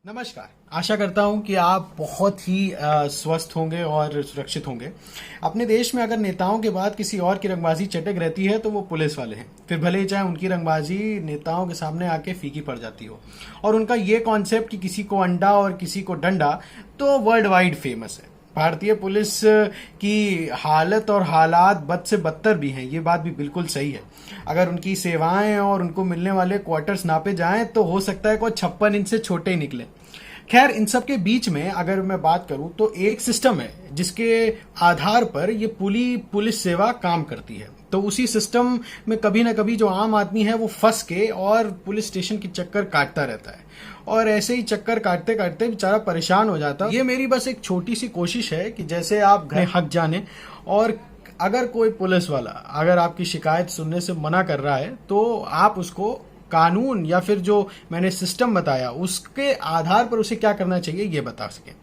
नमस्कार। आशा करता हूं कि आप बहुत ही स्वस्थ होंगे और सुरक्षित होंगे। अपने देश में अगर नेताओं के बाद किसी और की रंगबाजी चटक रहती है तो वो पुलिस वाले हैं। फिर भले ही चाहे उनकी रंगबाजी नेताओं के सामने आके फीकी पड़ जाती हो। और उनका ये कॉन्सेप्ट कि किसी को अंडा और किसी को डंडा तो वर्ल्ड वाइड फेमस है। भारतीय पुलिस की हालत और हालात बद से बदतर भी हैं, ये बात भी बिल्कुल सही है। अगर उनकी सेवाएं और उनको मिलने वाले क्वार्टर्स नापे जाएं तो हो सकता है कोई 56 इंच से छोटे ही निकले। खैर, इन सब के बीच में अगर मैं बात करूं तो एक सिस्टम है जिसके आधार पर ये पुलिस सेवा काम करती है। तो उसी सिस्टम में कभी ना कभी जो आम आदमी है वो फंस के और पुलिस स्टेशन की चक्कर काटता रहता है और ऐसे ही चक्कर काटते काटते बेचारा परेशान हो जाता है। ये मेरी बस एक छोटी सी कोशिश है कि जैसे आप घर हक जाने और अगर कोई पुलिस वाला अगर आपकी शिकायत सुनने से मना कर रहा है तो आप उसको कानून या फिर जो मैंने सिस्टम बताया उसके आधार पर उसे क्या करना चाहिए ये बता सके।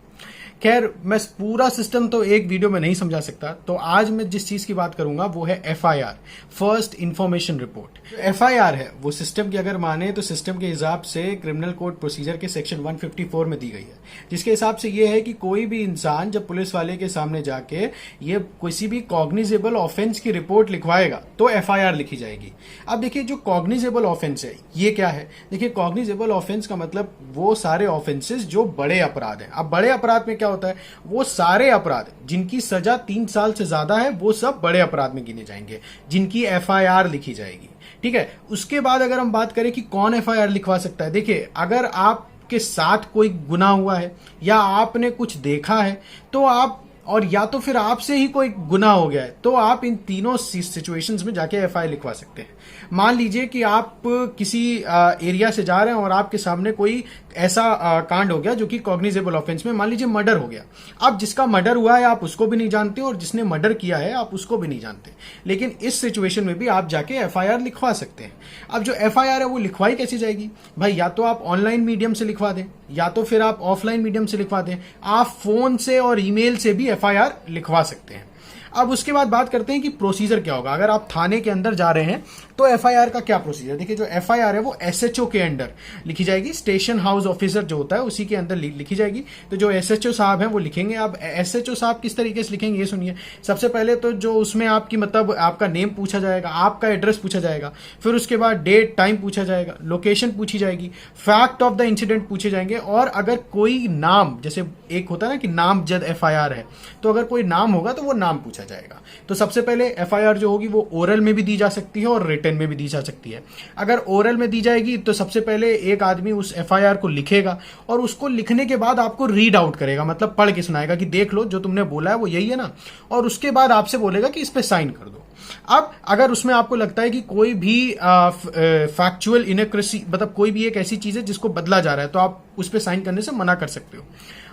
खैर, मैं पूरा सिस्टम तो एक वीडियो में नहीं समझा सकता, तो आज मैं जिस चीज की बात करूंगा वो है FIR, first information report. FIR है वो सिस्टम की अगर माने तो सिस्टम के हिसाब से क्रिमिनल कोड प्रोसीजर के सेक्शन 154 में दी गई है, जिसके हिसाब से ये है कि कोई भी इंसान जब पुलिस वाले के सामने जाके ये किसी भी कॉग्निजेबल ऑफेंस की रिपोर्ट लिखवाएगा तो एफआईआर लिखी जाएगी। अब देखिए, जो कॉग्निजेबल ऑफेंस है ये क्या है। देखिए, कॉग्निजेबल ऑफेंस का मतलब वो सारे ऑफेंसेस जो बड़े अपराध हैं। अब बड़े अपराध में क्या होता है, वो सारे अपराध जिनकी सजा 3 साल से ज्यादा है वो सब बड़े अपराध में गिने जाएंगे, जिनकी एफआईआर लिखी जाएगी। ठीक है, उसके बाद अगर हम बात करें कि कौन एफआईआर लिखवा सकता है, देखिए अगर आपके साथ कोई गुनाह हुआ है या आपने कुछ देखा है तो आप, और या तो फिर आपसे ही कोई गुनाह हो गया है तो आप इन तीनों सिचुएशंस में जाके एफआईआर लिखवा सकते हैं। मान लीजिए कि आप किसी एरिया से जा रहे हैं और आपके सामने कोई ऐसा कांड हो गया जो कि कॉग्निजेबल ऑफेंस में, मान लीजिए मर्डर हो गया। अब जिसका मर्डर हुआ है आप उसको भी नहीं जानते और जिसने मर्डर किया है आप उसको भी नहीं जानते, लेकिन इस सिचुएशन में भी आप जाके एफआईआर लिखवा सकते हैं। अब जो एफआईआर है वो लिखवाई कैसे जाएगी भाई, या तो आप ऑनलाइन मीडियम से लिखवा दें या तो फिर आप ऑफलाइन मीडियम से लिखवा दें। आप फोन से और ईमेल से भी एफआईआर लिखवा सकते हैं। अब उसके बाद बात करते हैं कि प्रोसीजर क्या होगा। अगर आप थाने के अंदर जा रहे हैं तो एफआईआर का क्या प्रोसीजर। देखिए, जो एफआईआर है वो एसएचओ के अंडर लिखी जाएगी, स्टेशन हाउस ऑफिसर जो होता है उसी के अंदर लिखी जाएगी। तो जो एसएचओ साहब हैं वो लिखेंगे। अब एसएचओ साहब किस तरीके से लिखेंगे ये सुनिए। सबसे पहले तो जो उसमें आपकी मतलब आपका नेम पूछा जाएगा, आपका एड्रेस पूछा जाएगा, फिर उसके बाद डेट टाइम पूछा जाएगा, लोकेशन पूछी जाएगी, फैक्ट ऑफ द इंसिडेंट पूछे जाएंगे, और अगर कोई नाम, जैसे एक होता है ना कि नामजद एफआईआर है, तो अगर कोई नाम होगा तो वो नाम पूछा जाएगा। तो सबसे पहले एफआईआर जो होगी वो ओरल में भी दी जा सकती है और रिटन में भी दी जा सकती है। अगर ओरल में दी जाएगी तो सबसे पहले एक आदमी उस एफआईआर को लिखेगा और उसको लिखने के बाद आपको रीड आउट करेगा, मतलब पढ़ के सुनाएगा कि देख लो जो तुमने बोला है वो यही है ना, और उसके बाद आपसे बोलेगा कि इस पे साइन कर दो। अब अगर उसमें आपको लगता है कि कोई भी फैक्चुअल इनएक्यूरेसी, मतलब कोई भी एक ऐसी चीज है जिसको बदला जा रहा है, तो आप उस पे साइन करने से मना कर सकते हो।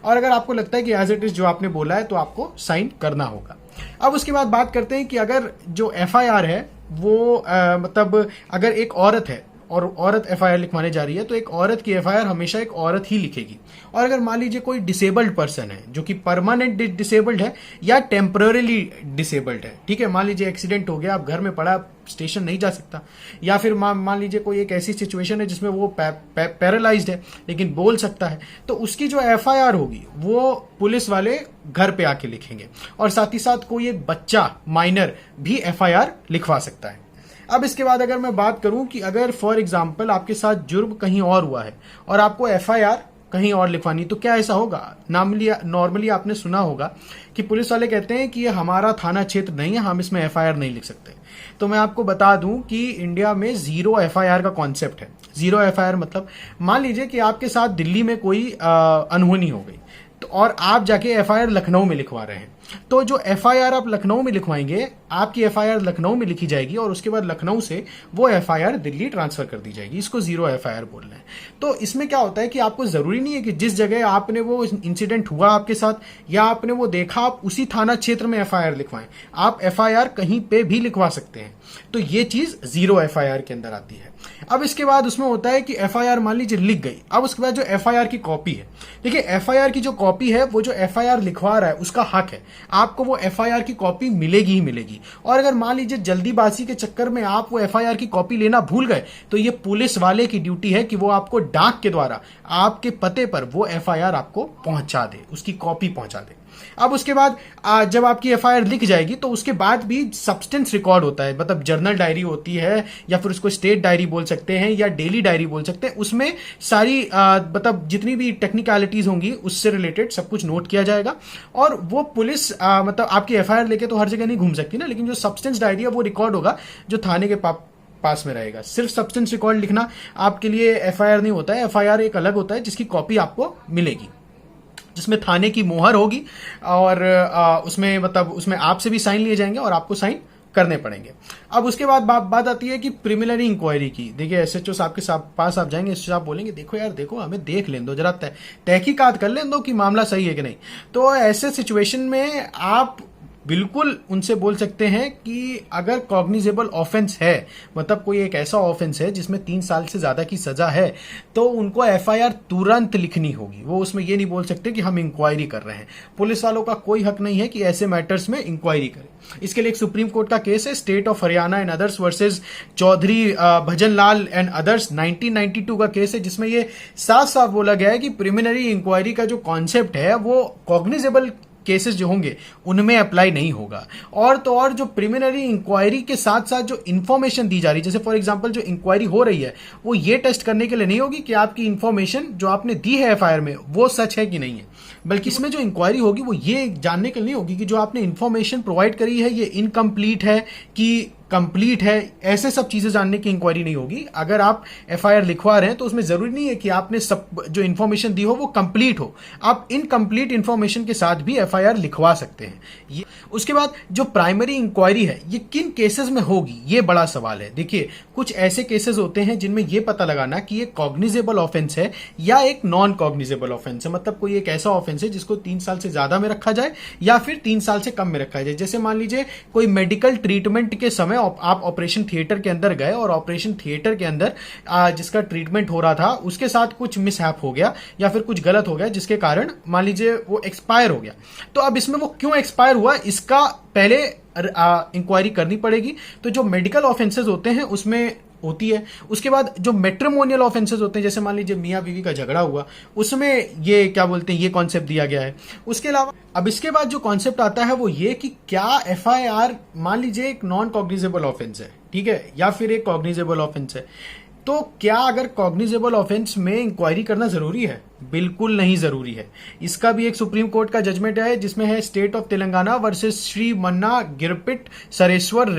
और अगर आपको लगता है कि एज इट इज जो आपने बोला है तो आपको साइन करना होगा। अब उसके बाद बात करते हैं कि अगर जो एफआईआर है वो मतलब अगर एक औरत है और औरत एफआईआर लिखवाने जा रही है तो एक औरत की एफआईआर हमेशा एक औरत ही लिखेगी। और अगर मान लीजिए कोई डिसेबल्ड पर्सन है जो कि परमानेंट डिसेबल्ड है या टेम्पररीली डिसेबल्ड है, ठीक है, मान लीजिए एक्सीडेंट हो गया, आप घर में पड़ा, स्टेशन नहीं जा सकता, या फिर मान लीजिए कोई एक ऐसी सिचुएशन है जिसमें वो पैरालाइज्ड है लेकिन बोल सकता है, तो उसकी जो एफआईआर होगी वो पुलिस वाले घर पे आके लिखेंगे। और साथ ही साथ कोई एक बच्चा माइनर भी एफआईआर लिखवा सकता है। अब इसके बाद अगर मैं बात करूं कि अगर फॉर एग्जांपल आपके साथ जुर्म कहीं और हुआ है और आपको एफआईआर कहीं और लिखवानी, तो क्या ऐसा होगा। नॉर्मली आपने सुना होगा कि पुलिस वाले कहते हैं कि ये हमारा थाना क्षेत्र नहीं है, हम इसमें एफआईआर नहीं लिख सकते। तो मैं आपको बता दूं कि इंडिया में जीरो एफआईआर का कॉन्सेप्ट है। जीरो एफआईआर मतलब मान लीजिए कि आपके साथ दिल्ली में कोई अनहोनी हो गई तो और आप जाके एफआईआर लखनऊ में लिखवा रहे हैं, तो जो एफआईआर आप लखनऊ में लिखवाएंगे, आपकी एफआईआर लखनऊ में लिखी जाएगी और उसके बाद लखनऊ से वो एफआईआर दिल्ली ट्रांसफर कर दी जाएगी। इसको जीरो एफआईआर बोल रहे हैं। तो इसमें क्या होता है कि आपको जरूरी नहीं है कि जिस जगह आपने वो इंसिडेंट हुआ आपके साथ या आपने वो देखा आप उसी थाना क्षेत्र में एफआईआर लिखवाएं, आप एफआईआर कहीं पे भी लिखवा सकते हैं। तो ये चीज जीरो एफआईआर के अंदर आती है। अब इसके बाद उसमें होता है कि एफआईआर मान लीजिए लिख गई, अब उसके बाद जो एफआईआर की कॉपी है, देखिए एफआईआर की जो कॉपी है वो जो एफआईआर लिखवा रहा है उसका हक है आपको वो एफआईआर की कॉपी मिलेगी ही मिलेगी। और अगर मान लीजिए जल्दीबाजी के चक्कर में आप वो एफआईआर की कॉपी लेना भूल गए, तो ये पुलिस वाले की ड्यूटी है कि वो आपको डाक के द्वारा आपके पते पर वो एफआईआर आपको पहुंचा दे, उसकी कॉपी पहुंचा दे। अब उसके बाद जब आपकी एफआईआर लिख जाएगी तो उसके बाद भी सब्सटेंस रिकॉर्ड होता है, मतलब जर्नल डायरी होती है या फिर उसको स्टेट डायरी बोल सकते हैं या डेली डायरी बोल सकते हैं। उसमें सारी मतलब जितनी भी टेक्निकलिटीज होंगी उससे रिलेटेड सब कुछ नोट किया जाएगा। और वो पुलिस मतलब आपकी एफआईआर लेके तो हर जगह नहीं घूम सकती ना, लेकिन जो सब्सटेंस डायरी है वो रिकॉर्ड होगा जो थाने के पास में रहेगा। सिर्फ सब्सटेंस रिकॉर्ड लिखना आपके लिए एफआईआर नहीं होता है। एफआईआर एक अलग होता है जिसकी कॉपी आपको मिलेगी, जिसमें थाने की मोहर होगी और उसमें मतलब उसमें आपसे भी साइन लिए जाएंगे और आपको साइन करने पड़ेंगे। अब उसके बाद बात आती है कि प्रिलिमिनरी इंक्वायरी की। देखिए एसएचओ साहब के पास आप जाएंगे, एसएचओ साहब बोलेंगे देखो यार देखो हमें देख लें दो, जरा तहकीकात कर लें दो कि मामला सही है कि नहीं। तो ऐसे सिचुएशन में आप बिल्कुल उनसे बोल सकते हैं कि अगर कॉग्निजेबल ऑफेंस है, मतलब कोई एक ऐसा ऑफेंस है जिसमें 3 साल से ज्यादा की सजा है, तो उनको एफआईआर तुरंत लिखनी होगी। वो उसमें ये नहीं बोल सकते कि हम इंक्वायरी कर रहे हैं। पुलिस वालों का कोई हक नहीं है कि ऐसे मैटर्स में इंक्वायरी करें। इसके लिए एक सुप्रीम कोर्ट का केस है, state of Haryana and others versus Chaudhary Bhajanlal and others, 1992 का केस है, जिसमें ये साफ साफ बोला गया है कि प्रिलिमिनरी इंक्वायरी का जो कॉन्सेप्ट है वो कॉग्निजेबल केसेस जो होंगे उनमें अप्लाई नहीं होगा। और तो और जो प्रिलिमिनरी इंक्वायरी के साथ साथ जो इंफॉर्मेशन दी जा रही है, जैसे फॉर एग्जांपल जो इंक्वायरी हो रही है वो ये टेस्ट करने के लिए नहीं होगी कि आपकी इंफॉर्मेशन जो आपने दी है एफआईआर में वो सच है कि नहीं है, बल्कि इसमें जो इंक्वायरी होगी वो ये जानने के लिए नहीं होगी कि जो आपने इंफॉर्मेशन प्रोवाइड करी है ये इनकम्प्लीट है कि कंप्लीट है। ऐसे सब चीजें जानने की इंक्वायरी नहीं होगी। अगर आप एफआईआर लिखवा रहे हैं तो उसमें जरूरी नहीं है कि आपने सब जो इंफॉर्मेशन दी हो वो कंप्लीट हो, आप इनकम्प्लीट इंफॉर्मेशन के साथ भी एफआईआर लिखवा सकते हैं। ये उसके बाद जो प्राइमरी इंक्वायरी है ये किन केसेस में होगी, ये बड़ा सवाल है। देखिए कुछ ऐसे केसेस होते हैं जिनमें यह पता लगाना कि ये कॉग्निजेबल ऑफेंस है या एक नॉन कॉग्निजेबल ऑफेंस है, मतलब कोई एक ऐसा ऑफेंस है जिसको 3 साल से ज्यादा में रखा जाए या फिर 3 साल से कम में रखा जाए। जैसे मान लीजिए कोई मेडिकल ट्रीटमेंट के समय आप ऑपरेशन थिएटर के अंदर गए और ऑपरेशन थिएटर के अंदर जिसका ट्रीटमेंट हो रहा था उसके साथ कुछ मिसहैप हो गया या फिर कुछ गलत हो गया जिसके कारण मान लीजिए वो एक्सपायर हो गया। तो अब इसमें वो क्यों एक्सपायर हुआ इसका पहले इंक्वायरी करनी पड़ेगी। तो जो मेडिकल ऑफेंसेस होते हैं उसमें होती है। उसके बाद जो मैट्रिमोनियल ऑफेंसेस होते हैं, जैसे मान लीजिए मियां बीवी का झगड़ा हुआ, उसमें ये क्या बोलते हैं ये कॉन्सेप्ट दिया गया है। उसके अलावा अब इसके बाद जो कॉन्सेप्ट आता है वो ये कि क्या एफआईआर मान लीजिए एक नॉन कॉग्निजेबल ऑफेंस है, ठीक है, या फिर एक कॉग्निजेबल ऑफेंस है, तो क्या अगर कॉग्निजेबल ऑफेंस में इंक्वायरी करना जरूरी है? बिल्कुल नहीं जरूरी है। इसका भी एक सुप्रीम कोर्ट का जजमेंट है जिसमें है state of Telangana versus Shri मन्ना गिरपिट सरेश्वर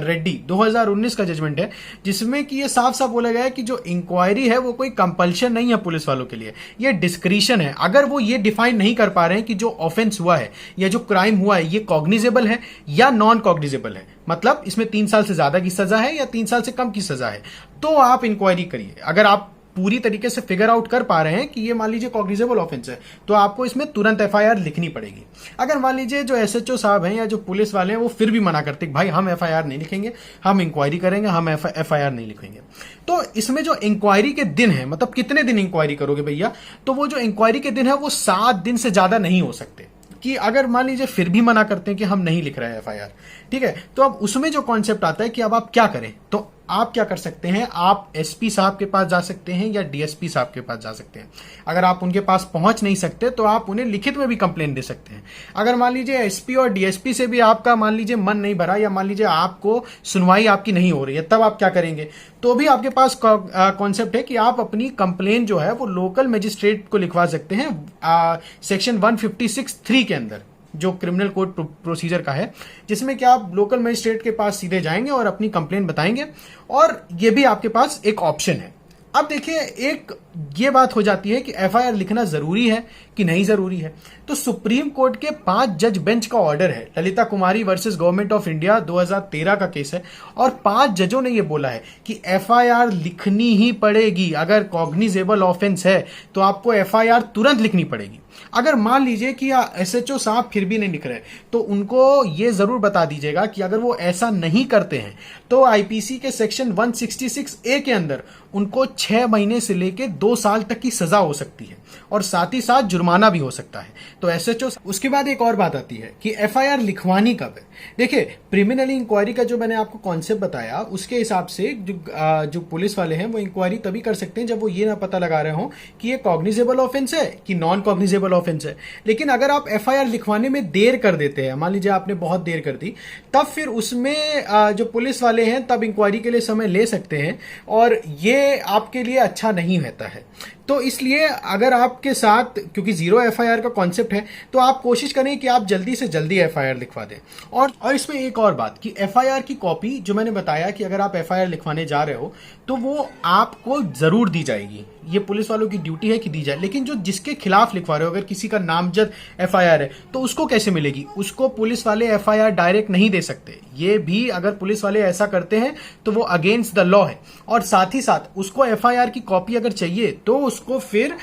रेड्डी, 2019 का जजमेंट है, जिसमें कि ये साफ साफ बोला गया है कि जो इंक्वायरी है वो कोई कंपल्शन नहीं है पुलिस वालों के लिए, ये डिस्क्रिशन है। अगर वो ये डिफाइन नहीं कर पा रहे हैं कि जो ऑफेंस हुआ है या जो क्राइम हुआ है ये कॉग्निजेबल है या नॉन कॉग्निजेबल है, मतलब इसमें 3 साल से ज्यादा की सजा है या 3 साल से कम की सजा है, तो आप इंक्वायरी करिए। अगर आप पूरी तरीके से फिगर आउट कर पा रहे हैं कि ये मान लीजिए कॉग्निजेबल ऑफेंस है तो आपको इसमें तुरंत एफआईआर लिखनी पड़ेगी। अगर मान लीजिए जो एसएचओ साहब हैं या जो पुलिस वाले हैं वो फिर भी मना करते भाई हम एफआईआर नहीं लिखेंगे, हम इंक्वायरी करेंगे, हम एफआईआर नहीं लिखेंगे, तो इसमें जो इंक्वायरी के दिन है, मतलब कितने दिन इंक्वायरी करोगे भैया, तो वो जो इंक्वायरी के दिन है वो 7 दिन से ज्यादा नहीं हो सकते। कि अगर मान लीजिए फिर भी मना करते हैं कि हम नहीं लिख रहे हैं एफआईआर, ठीक है, तो अब उसमें जो कॉन्सेप्ट आता है कि अब आप क्या करें, तो आप क्या कर सकते हैं, आप एसपी साहब के पास जा सकते हैं या डीएसपी साहब के पास जा सकते हैं। अगर आप उनके पास पहुंच नहीं सकते तो आप उन्हें लिखित में भी कंप्लेंट दे सकते हैं। अगर मान लीजिए एसपी और डीएसपी से भी आपका मान लीजिए मन नहीं भरा या मान लीजिए आपको सुनवाई आपकी नहीं हो रही है, तब आप क्या करेंगे, तो भी आपके पास कॉन्सेप्ट है कि आप अपनी कंप्लेंट जो है वो लोकल मजिस्ट्रेट को लिखवा सकते हैं सेक्शन 156(3) के अंदर, जो क्रिमिनल कोड प्रोसीजर का है, जिसमें कि आप लोकल मजिस्ट्रेट के पास सीधे जाएंगे और अपनी कंप्लेंट बताएंगे, और ये भी आपके पास एक ऑप्शन है। अब देखिए एक ये बात हो जाती है कि एफआईआर लिखना जरूरी है कि नहीं जरूरी है। तो सुप्रीम कोर्ट के 5 जज बेंच का ऑर्डर है, ललिता कुमारी वर्सेस गवर्नमेंट ऑफ इंडिया 2013 का केस है, और 5 जजों ने यह बोला है कि एफआईआर लिखनी ही पड़ेगी। अगर कॉग्निजेबल ऑफेंस है तो आपको एफआईआर तुरंत लिखनी पड़ेगी। अगर मान लीजिए कि एसएचओ साहब फिर भी नहीं लिख रहे तो उनको ये जरूर बता दीजिएगा कि अगर वो ऐसा नहीं करते हैं तो आईपीसी के सेक्शन 166A के अंदर उनको 6 महीने से लेके 2 2 साल तक की सजा हो सकती है और साथ ही साथ जुर्माना भी हो सकता है। तो एसएचओ, उसके बाद एक और बात आती है कि एफआईआर लिखवानी कब है। देखिए, प्रिलिमिनरी इंक्वायरी का जो मैंने आपको कॉन्सेप्ट बताया उसके हिसाब से जो पुलिस वाले हैं वो इंक्वायरी तभी कर सकते हैं जब वो ये ना पता लगा रहे हो कि ये कॉग्निजेबल ऑफेंस है कि नॉन कॉग्निजेबल ऑफेंस है। लेकिन अगर आप एफआईआर लिखवाने में देर कर देते हैं, मान लीजिए आपने बहुत देर कर दी, तब फिर उसमें जो पुलिस वाले हैं तब इंक्वायरी के लिए समय ले सकते हैं और ये आपके लिए अच्छा नहीं रहता है। तो इसलिए अगर आपके साथ, क्योंकि 0 एफआईआर का कॉन्सेप्ट है, तो आप कोशिश करें कि आप जल्दी से जल्दी एफआईआर लिखवा दें। और इसमें एक और बात कि एफआईआर की कॉपी, जो मैंने बताया कि अगर आप एफआईआर लिखवाने जा रहे हो तो वो आपको जरूर दी जाएगी, ये पुलिस वालों की ड्यूटी है कि दी जाए। लेकिन जो जिसके खिलाफ लिखवा रहे हो, अगर किसी का नामजद एफआईआर है तो उसको कैसे मिलेगी? उसको पुलिस वाले एफआईआर डायरेक्ट नहीं दे सकते। ये भी अगर पुलिस वाले ऐसा करते हैं तो वो अगेंस्ट द लॉ है। और साथ ही साथ उसको एफआईआर की कॉपी अगर चाहिए तो उसको फिर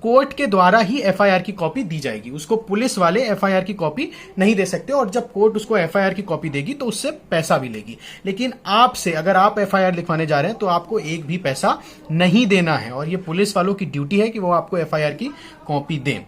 कोर्ट के द्वारा ही एफआईआर की कॉपी दी जाएगी। उसको पुलिस वाले एफआईआर की कॉपी नहीं दे सकते और जब कोर्ट उसको एफआईआर की कॉपी देगी तो उससे पैसा भी लेगी। लेकिन आपसे, अगर आप एफआईआर लिखवाने जा रहे हैं तो आपको एक भी पैसा नहीं देना है और ये पुलिस वालों की ड्यूटी है कि वो आपको एफआईआर की कॉपी दें।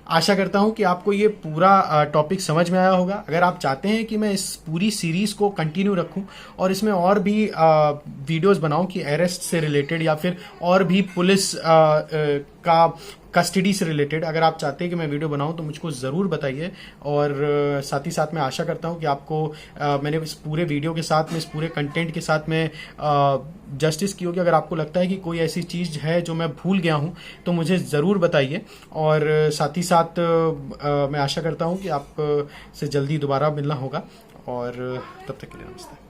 आशा करता हूं कि आपको ये पूरा टॉपिक समझ में आया होगा। अगर आप चाहते हैं कि मैं इस पूरी सीरीज को कंटिन्यू रखूं और इसमें और भी वीडियोस बनाऊं कि अरेस्ट से रिलेटेड या फिर और भी पुलिस का कस्टडी से रिलेटेड, अगर आप चाहते हैं कि मैं वीडियो बनाऊं तो मुझको ज़रूर बताइए। और साथ ही साथ मैं आशा करता हूं कि आपको मैंने इस पूरे वीडियो के साथ में, इस पूरे कंटेंट के साथ में जस्टिस की होगी। अगर आपको लगता है कि कोई ऐसी चीज़ है जो मैं भूल गया हूं तो मुझे ज़रूर बताइए। और साथ ही साथ मैं आशा करता हूं कि आप से जल्दी दोबारा मिलना होगा। और तब तक के लिए नमस्ते।